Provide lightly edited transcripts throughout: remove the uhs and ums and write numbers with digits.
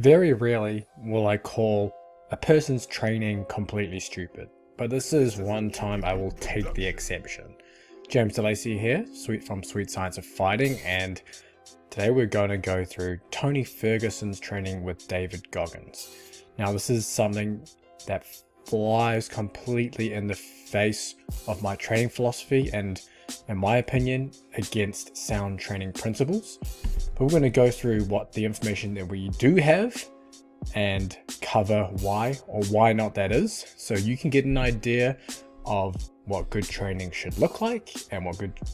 Very rarely will I call a person's training completely stupid, but this is one time I will take the exception. James DeLacy here, from Sweet Science of Fighting, and today we're going to go through Tony Ferguson's training with David Goggins. Now this is something that flies completely in the face of my training philosophy and, in my opinion, against sound training principles. But we're going to go through what the information that we do have and cover why or why not that is, so you can get an idea of what good training should look like and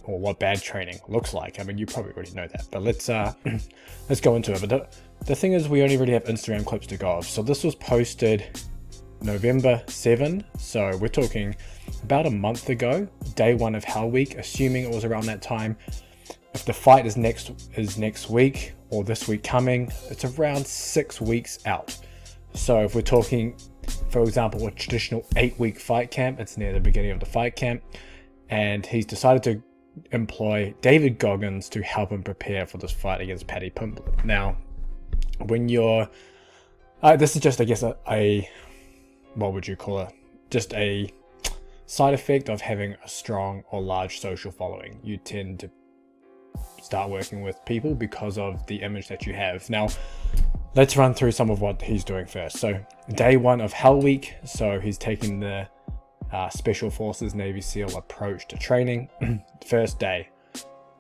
what bad training looks like. I mean, you probably already know that, but let's go into it. But the thing is, we only really have Instagram clips to go off. So this was posted November 7, so we're talking about a month ago, day one of Hell Week, assuming it was around that time. If the fight is next week or this week coming, it's around 6 weeks out. So if we're talking, for example, a traditional 8-week fight camp, it's near the beginning of the fight camp, and he's decided to employ David Goggins to help him prepare for this fight against Paddy Pimblett. Now, when you're, this is just, I guess, what would you call it? Just a side effect of having a strong or large social following. You tend to start working with people because of the image that you have. Now, let's run through some of what he's doing first. So, day one of Hell Week. So he's taking the Special Forces Navy SEAL approach to training. First day.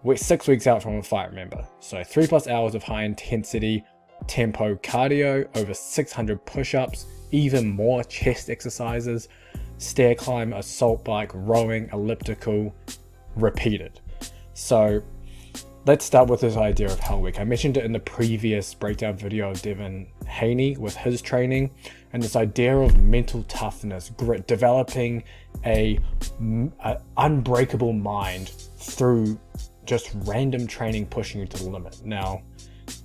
We're 6 weeks out from a fight, remember. So 3+ hours of high intensity tempo cardio, over 600 push-ups, even more chest exercises, stair climb, assault bike, rowing, elliptical, repeated. So let's start with this idea of Hell Week. I mentioned it in the previous breakdown video of Devin Haney with his training, and this idea of mental toughness, grit, developing a unbreakable mind through just random training, pushing you to the limit. Now,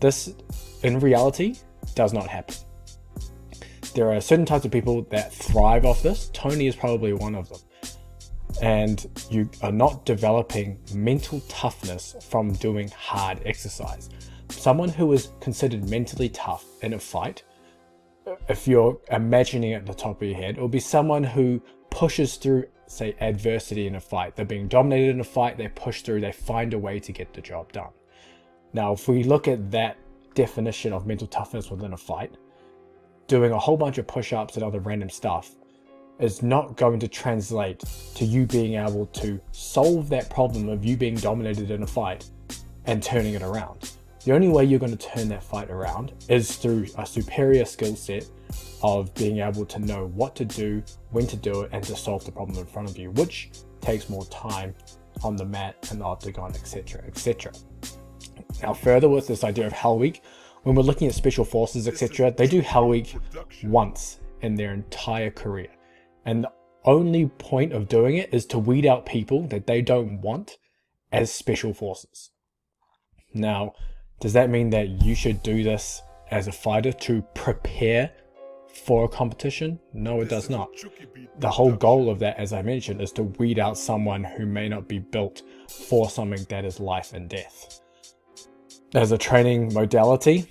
this in reality does not happen. There are certain types of people that thrive off this. Tony is probably one of them. And you are not developing mental toughness from doing hard exercise. Someone who is considered mentally tough in a fight, if you're imagining it at the top of your head, it will be someone who pushes through, say, adversity in a fight. They're being dominated in a fight, they push through, they find a way to get the job done. Now, if we look at that definition of mental toughness within a fight, doing a whole bunch of push-ups and other random stuff is not going to translate to you being able to solve that problem of you being dominated in a fight and turning it around. The only way you're going to turn that fight around is through a superior skill set of being able to know what to do, when to do it, and to solve the problem in front of you, which takes more time on the mat and the octagon, etc., etc. Now, further with this idea of Hell Week, when we're looking at Special Forces, etc., they do Hell Week once in their entire career. And the only point of doing it is to weed out people that they don't want as Special Forces. Now, does that mean that you should do this as a fighter to prepare for a competition? No, it does not. The whole goal of that, as I mentioned, is to weed out someone who may not be built for something that is life and death. As a training modality,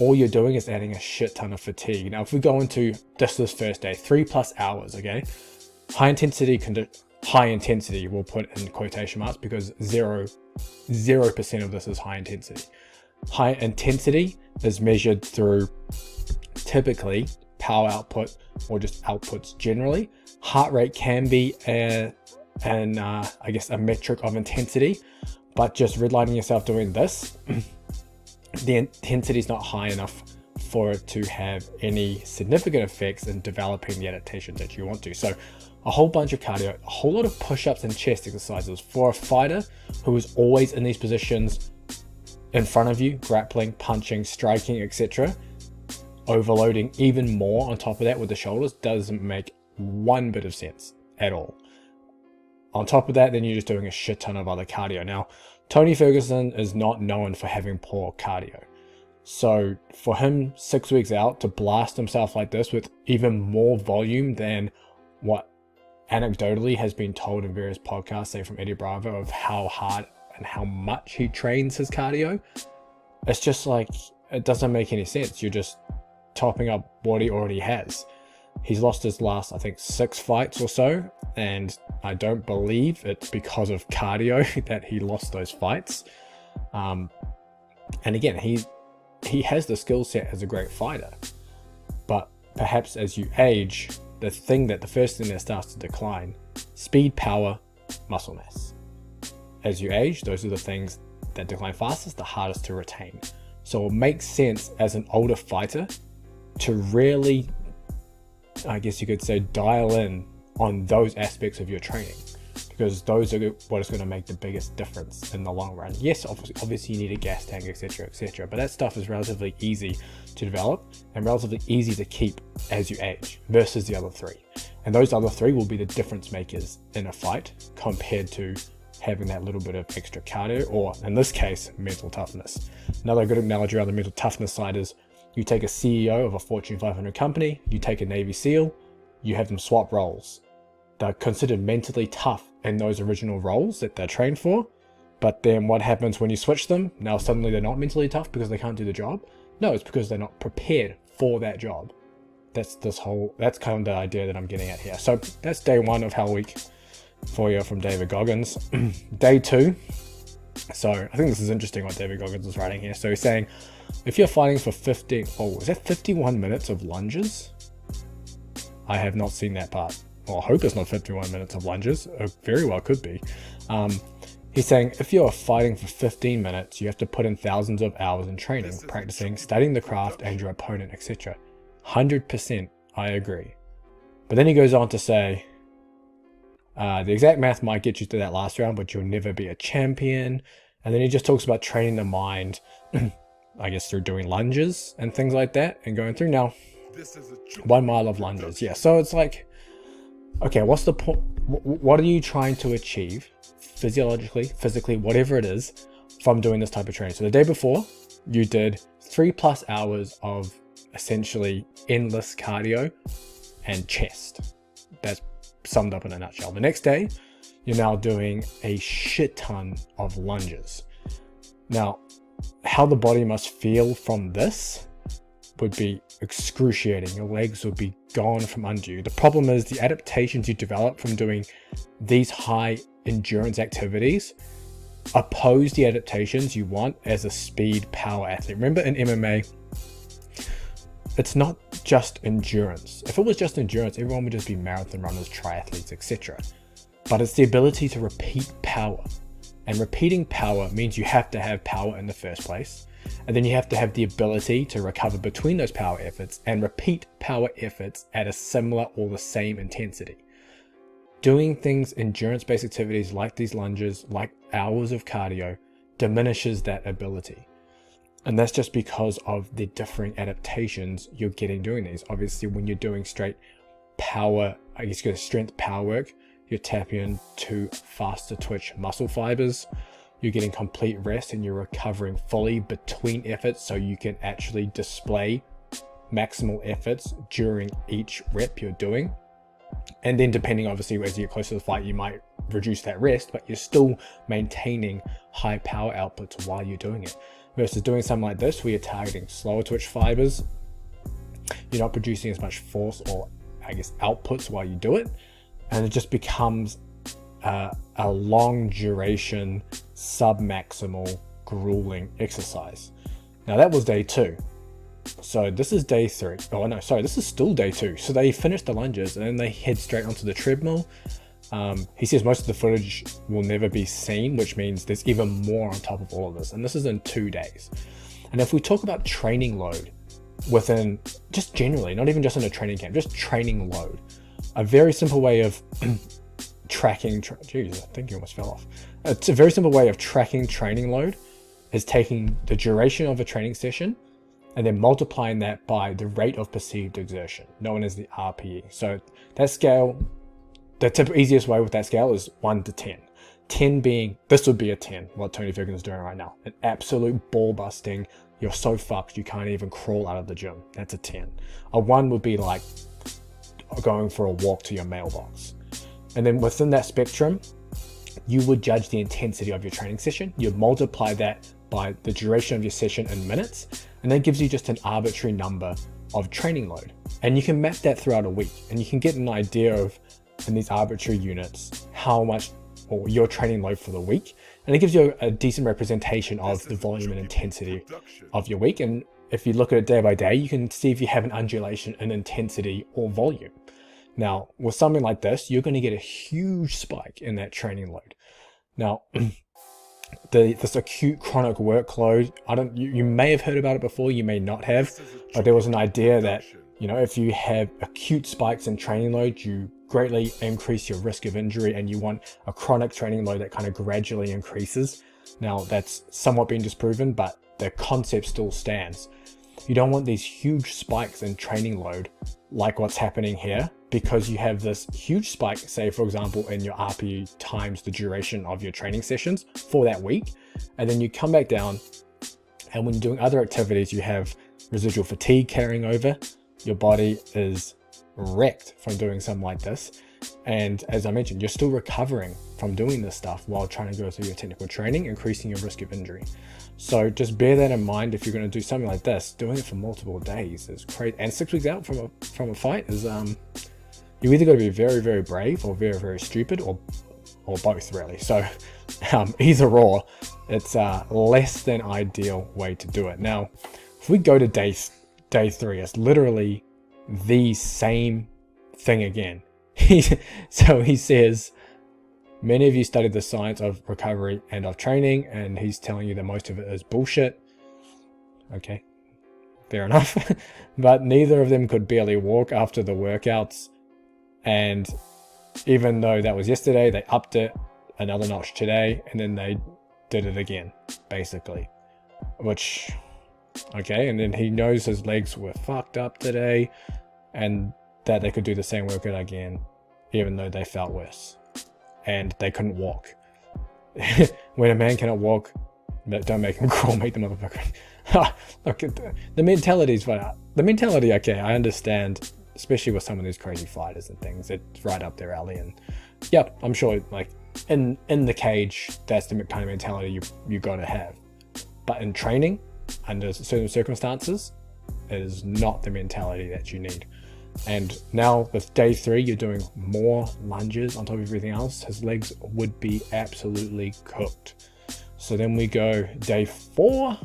all you're doing is adding a shit ton of fatigue. Now, if we go into this first day, 3+ hours, okay? High intensity, we'll put in quotation marks because 0% of this is high intensity. High intensity is measured through typically power output or just outputs generally. Heart rate can be I guess a metric of intensity, but just redlining yourself doing this, the intensity is not high enough for it to have any significant effects in developing the adaptations that you want to. So a whole bunch of cardio, a whole lot of push-ups and chest exercises for a fighter who is always in these positions in front of you, grappling, punching, striking, etc. Overloading even more on top of that with the shoulders doesn't make one bit of sense at all. On top of that, then you're just doing a shit ton of other cardio. Now, Tony Ferguson is not known for having poor cardio. So for him, 6 weeks out, to blast himself like this with even more volume than what anecdotally has been told in various podcasts, say from Eddie Bravo, of how hard and how much he trains his cardio, it's just like, it doesn't make any sense. You're just topping up what he already has. He's lost his last, I think, 6 fights or so, and I don't believe it's because of cardio that he lost those fights. And again, he has the skill set as a great fighter, but perhaps as you age, the first thing that starts to decline: speed, power, muscle mass. As you age, those are the things that decline fastest, the hardest to retain. So it makes sense as an older fighter to really, I guess you could say, dial in on those aspects of your training, because those are what is going to make the biggest difference in the long run. Yes, obviously you need a gas tank, etc., but that stuff is relatively easy to develop and relatively easy to keep as you age versus the other 3. And those other 3 will be the difference makers in a fight compared to having that little bit of extra cardio, or in this case, mental toughness. Another good analogy around the mental toughness side is you take a CEO of a Fortune 500 company, you take a Navy SEAL, you have them swap roles. They're considered mentally tough in those original roles that they're trained for, but then what happens when you switch them? Now suddenly they're not mentally tough because they can't do the job? No, it's because they're not prepared for that job. That's kind of the idea that I'm getting at here. So that's day 1 of Hell Week for you from David Goggins. Day 2. So I think this is interesting what David Goggins is writing here. So he's saying, if you're fighting for 51 minutes of lunges? I have not seen that part. Well, I hope it's not 51 minutes of lunges. It very well could be. He's saying, if you're fighting for 15 minutes, you have to put in thousands of hours in training, practicing, studying the craft and your opponent, etc. 100% I agree. But then he goes on to say, the exact math might get you to that last round, but you'll never be a champion. And then he just talks about training the mind, I guess through doing lunges and things like that, and going through. Now, 1 mile of lunges. Yeah, so it's like, okay, what's the point? What are you trying to achieve physiologically, physically, whatever it is, from doing this type of training? So the day before, you did 3+ hours of essentially endless cardio and chest. That's summed up in a nutshell. The next day, you're now doing a shit ton of lunges. Now, how the body must feel from this would be excruciating. Your legs would be gone from under you. The problem is the adaptations you develop from doing these high endurance activities oppose the adaptations you want as a speed power athlete. Remember, in MMA, it's not just endurance. If it was just endurance, everyone would just be marathon runners, triathletes, etc. But it's the ability to repeat power. And repeating power means you have to have power in the first place. And then you have to have the ability to recover between those power efforts and repeat power efforts at a similar or the same intensity. Doing things, endurance-based activities like these lunges, like hours of cardio, diminishes that ability. And that's just because of the differing adaptations you're getting doing these. Obviously, when you're doing straight power, I guess you go strength power work, you're tapping into faster twitch muscle fibers. You're getting complete rest and you're recovering fully between efforts, so you can actually display maximal efforts during each rep you're doing. And then depending, obviously, as you get closer to the fight, you might reduce that rest, but you're still maintaining high power outputs while you're doing it. Versus doing something like this, where you're targeting slower twitch fibers, you're not producing as much force or, I guess, outputs while you do it. And it just becomes a long duration, sub-maximal, grueling exercise. Now that was day 2. So this is day 3. Oh no, sorry, this is still day 2. So they finished the lunges and then they head straight onto the treadmill. He says most of the footage will never be seen, which means there's even more on top of all of this. And this is in 2 days. And if we talk about training load within, just generally, not even just in a training camp, just training load, a very simple way of tracking, geez, I think you almost fell off. It's a very simple way of tracking training load is taking the duration of a training session and then multiplying that by the rate of perceived exertion, known as the RPE. So that scale, the easiest way with that scale is 1 to 10. 10 being, this would be a 10, what Tony Ferguson is doing right now. An absolute ball busting, you're so fucked you can't even crawl out of the gym. That's a 10. A 1 would be like going for a walk to your mailbox. And then within that spectrum, you would judge the intensity of your training session. You multiply that by the duration of your session in minutes, and that gives you just an arbitrary number of training load. And you can map that throughout a week, and you can get an idea of, in these arbitrary units, how much or your training load for the week. And it gives you a decent representation of the volume and intensity of your week. And if you look at it day by day, you can see if you have an undulation in intensity or volume. Now, with something like this, you're going to get a huge spike in that training load. Now, this acute chronic workload, you may have heard about it before, you may not have, but there was an idea that, you know, if you have acute spikes in training load, you greatly increase your risk of injury, and you want a chronic training load that kind of gradually increases. Now, that's somewhat been disproven, but the concept still stands. You don't want these huge spikes in training load like what's happening here, because you have this huge spike, say for example in your RPE times the duration of your training sessions for that week, and then you come back down, and when you're doing other activities you have residual fatigue carrying over. Your body is wrecked from doing something like this, and as I mentioned, you're still recovering from doing this stuff while trying to go through your technical training, increasing your risk of injury. So just bear that in mind if you're going to do something like this. Doing it for multiple days is crazy, and 6 weeks out from a fight is you either got to be very, very brave or very, very stupid, or both really. So either or, it's a less than ideal way to do it. Now, if we go to day 3, it's literally the same thing again. So he says, many of you studied the science of recovery and of training, and he's telling you that most of it is bullshit. Okay, fair enough. But neither of them could barely walk after the workouts, and even though that was yesterday, they upped it another notch today, and then they did it again, basically. Which, okay, and then he knows his legs were fucked up today, and that they could do the same workout again, even though they felt worse. And they couldn't walk. When a man cannot walk, don't make him crawl, make the motherfucker. Look, the mentality's right. The mentality, okay, I understand, especially with some of these crazy fighters and things. It's right up their alley, and yep, I'm sure, like in the cage, that's the kind of mentality you gotta have. But in training, under certain circumstances, it is not the mentality that you need. And now with day 3, you're doing more lunges on top of everything else. His legs would be absolutely cooked. So then we go day 4.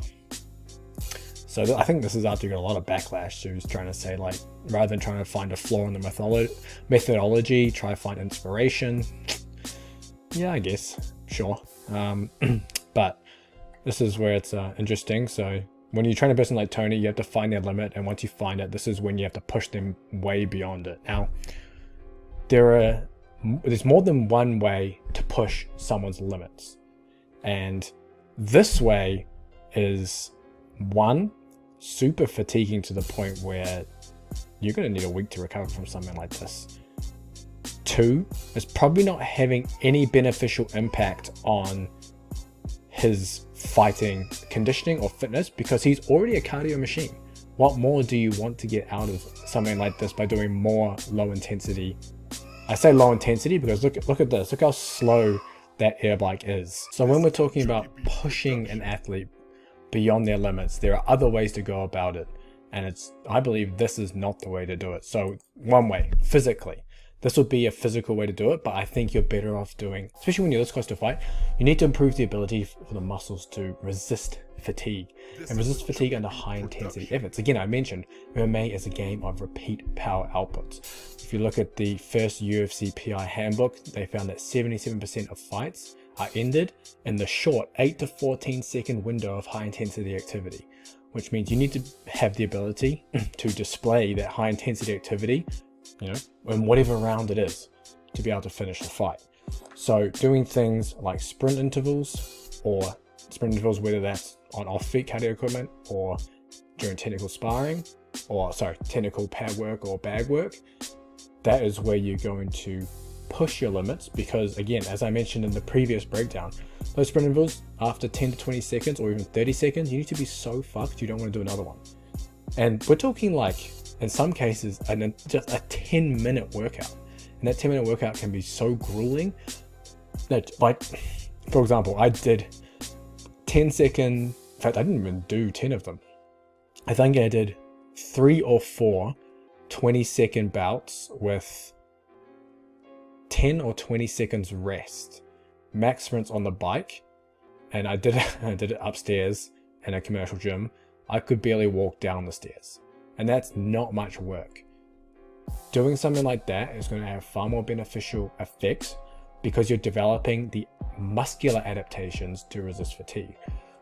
So I think this is after you got a lot of backlash. So he's trying to say, like, rather than trying to find a flaw in the methodology, try to find inspiration. Yeah, I guess, sure. But this is where it's interesting. So when you train a person like Tony, you have to find their limit, and once you find it, this is when you have to push them way beyond it. Now, there's more than one way to push someone's limits, and this way is, 1, super fatiguing to the point where you're going to need a week to recover from something like this. 2, it's probably not having any beneficial impact on his fighting conditioning or fitness, because he's already a cardio machine. What more do you want to get out of something like this by doing more low intensity? I say low intensity because look at this, look how slow that air bike is. So when we're talking about pushing an athlete beyond their limits, there are other ways to go about it, and I believe this is not the way to do it. So one way, physically, this would be a physical way to do it, but I think you're better off doing, especially when you're this close to fight, you need to improve the ability for the muscles to resist fatigue, and resist fatigue under high intensity efforts. Again, I mentioned MMA is a game of repeat power outputs. If you look at the first UFC PI handbook, they found that 77% of fights are ended in the short 8 to 14 second window of high intensity activity, which means you need to have the ability to display that high intensity activity, you know, in whatever round it is, to be able to finish the fight. So doing things like sprint intervals, whether that's on off-feet cardio equipment or during technical sparring, or technical pad work or bag work, that is where you're going to push your limits, because again, as I mentioned in the previous breakdown, those sprint intervals after 10 to 20 seconds or even 30 seconds, you need to be so fucked you don't want to do another one. And we're talking, like, in some cases, just a 10-minute workout. And that 10-minute workout can be so grueling that, like, for example, I did 10-second, in fact, I didn't even do 10 of them. I think I did 3 or 4 20-second bouts with 10 or 20 seconds rest, max sprints on the bike, and I did it upstairs in a commercial gym. I could barely walk down the stairs, and that's not much work. Doing something like that is going to have far more beneficial effects because you're developing the muscular adaptations to resist fatigue.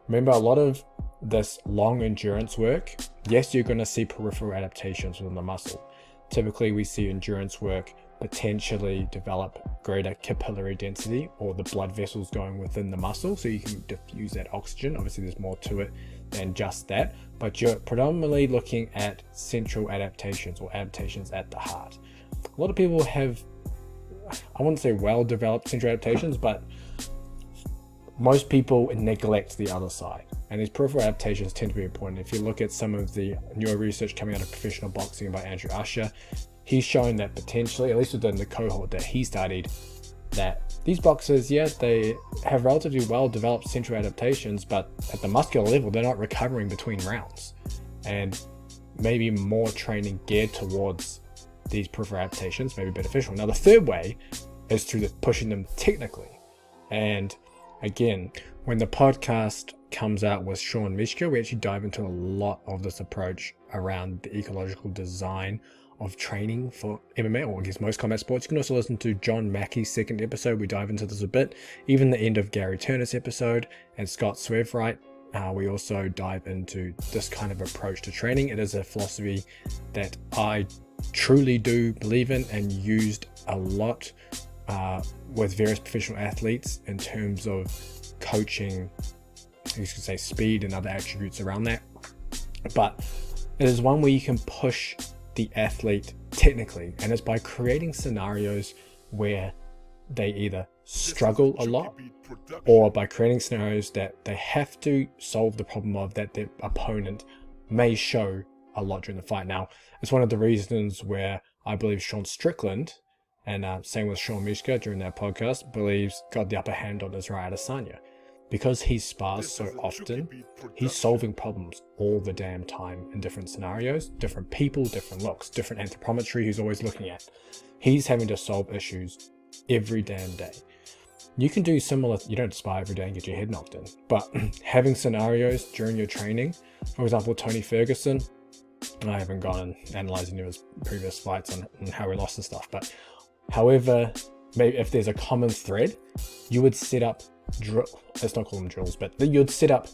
Remember, a lot of this long endurance work, yes, you're going to see peripheral adaptations within the muscle. Typically, we see endurance work potentially develop greater capillary density, or the blood vessels going within the muscle, so you can diffuse that oxygen. Obviously, there's more to it than just that, but you're predominantly looking at central adaptations or adaptations at the heart. A lot of people have, I wouldn't say well-developed central adaptations, but most people neglect the other side, and these peripheral adaptations tend to be important. If you look at some of the newer research coming out of professional boxing by Andrew Usher, he's shown that potentially, at least within the cohort that he studied, that these boxers, yeah, they have relatively well-developed central adaptations, but at the muscular level, they're not recovering between rounds. And maybe more training geared towards these peripheral adaptations may be beneficial. Now, the third way is through pushing them technically. And again, when the podcast comes out with Sean Mishka, we actually dive into a lot of this approach around the ecological design of training for MMA, or I guess most combat sports. You can also listen to John Mackey's second episode. We dive into this a bit. Even the end of Gary Turner's episode and Scott Swervewright, we also dive into this kind of approach to training. It is a philosophy that I truly do believe in and used a lot with various professional athletes in terms of coaching, you could say, speed and other attributes around that. But it is one where you can push the athlete technically, and it's by creating scenarios where they either struggle a lot, or by creating scenarios that they have to solve the problem of that their opponent may show a lot during the fight. Now, it's one of the reasons where I believe Sean Strickland, and same with Sean Mishka during that podcast, believes got the upper hand on Israel Adesanya. Because he spars so often, he's solving problems all the damn time in different scenarios, different people, different looks, different anthropometry he's always looking at. He's having to solve issues every damn day. You can do similar, you don't spar every day and get your head knocked in, but having scenarios during your training, for example, Tony Ferguson, I haven't gone and analyzing his previous fights and how he lost and stuff, but however, maybe if there's a common thread, you would set up let's not call them drills, but you'd set up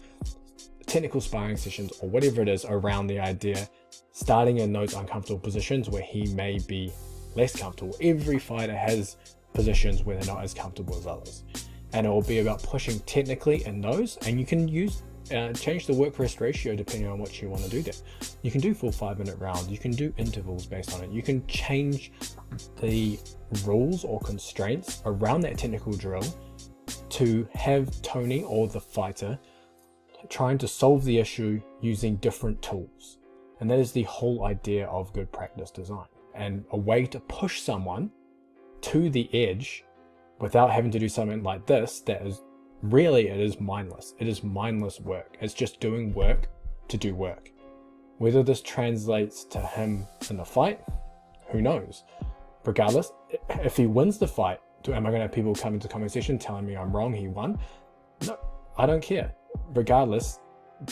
technical sparring sessions or whatever it is around the idea, starting in those uncomfortable positions where he may be less comfortable. Every fighter has positions where they're not as comfortable as others, and it will be about pushing technically in those, and you can use change the work-rest ratio depending on what you want to do there. You can do full 5-minute rounds, you can do intervals based on it, you can change the rules or constraints around that technical drill to have Tony or the fighter trying to solve the issue using different tools. And that is the whole idea of good practice design, and a way to push someone to the edge without having to do something like this that is really, it is mindless. It is mindless work. It's just doing work to do work. Whether this translates to him in the fight, who knows? Regardless, if he wins the fight, am I going to have people come into the comment section telling me I'm wrong, he won? No, I don't care. Regardless,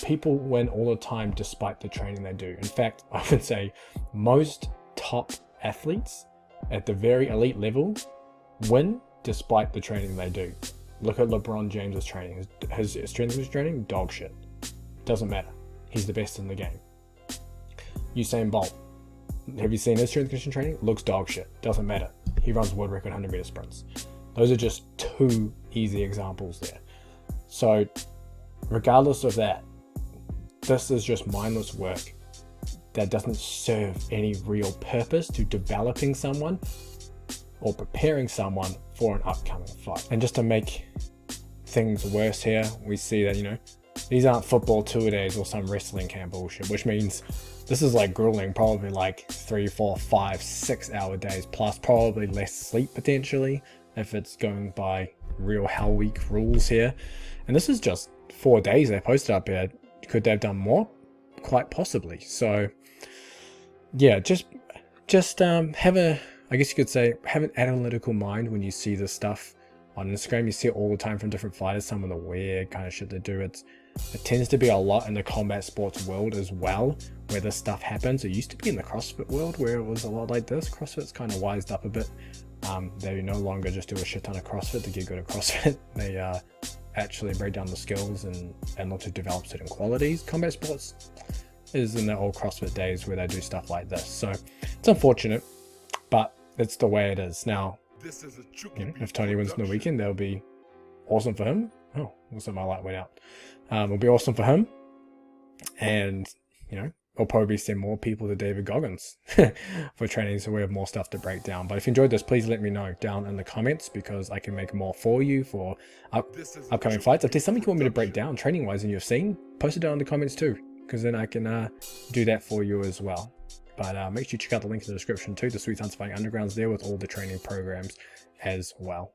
people win all the time despite the training they do. In fact, I would say most top athletes at the very elite level win despite the training they do. Look at LeBron James's training. His strength conditioning training, dog shit. Doesn't matter. He's the best in the game. Usain Bolt. Have you seen his strength conditioning training? Looks dog shit. Doesn't matter. He runs world record 100-meter sprints. Those are just two easy examples there. So, regardless of that, this is just mindless work that doesn't serve any real purpose to developing someone or preparing someone for an upcoming fight. And just to make things worse here, we see that, these aren't football 2-a-days or some wrestling camp bullshit, which means this is like grueling, probably like 3, 4, 5, 6 hour days, plus probably less sleep potentially if it's going by real Hell Week rules here. And this is just 4 days they posted up here. Could they have done more? Quite possibly. So yeah, just have a, I guess you could say, have an analytical mind when you see this stuff on Instagram. You see it all the time from different fighters, some of the weird kind of shit they do. It tends to be a lot in the combat sports world as well, where this stuff happens. It used to be in the CrossFit world where it was a lot like this. CrossFit's kind of wised up a bit. They no longer just do a shit ton of CrossFit to get good at CrossFit. They actually break down the skills and look to develop certain qualities. Combat sports is in the old CrossFit days where they do stuff like this. So it's unfortunate, but it's the way it is. Now, if Tony wins in the weekend, that'll be awesome for him. Oh, also my light went out. It'll be awesome for him. And, I'll probably send more people to David Goggins for training, so we have more stuff to break down. But if you enjoyed this, please let me know down in the comments, because I can make more for you for upcoming fights. If there's something you want me to break down training wise and you've seen, post it down in the comments too, because then I can do that for you as well. But make sure you check out the link in the description too. The Sweet Science Fighting Underground's there with all the training programs as well.